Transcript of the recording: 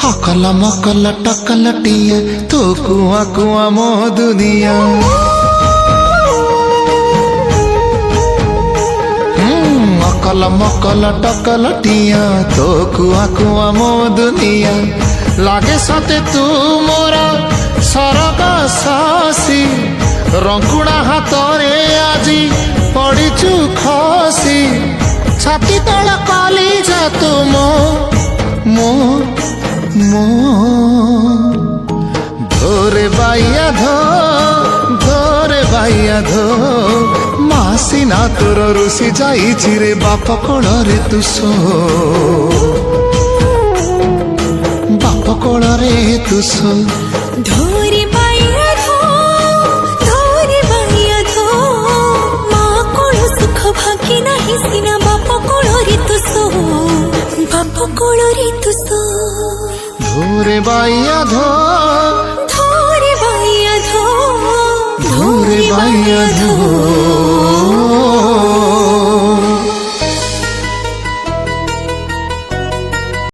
हकल मकल tackle टिया तो कुआ कुआ मो दुनिया अकल मकल टकल टिया तो कुआ कुआ मो दुनिया लागे सते तू मोर सरग सासी रंकुणा हाथरे आजी पड़ीचु खसी छाती तल कली जा तू मो मो मो धोरे बाइया धोरे बाइया धो मासी ना तोर रुसी जाई रे बाप कोଳରେ तू सो बाप कोଳରେ तू सो धोरे बाइया धो माँ कोळ सुख भागी नाही सिना बाप कोଳରେ तू सो बाप कोଳରେ तू सो धोरे बाइया धोरे बाइया धो धोरे बाइया धो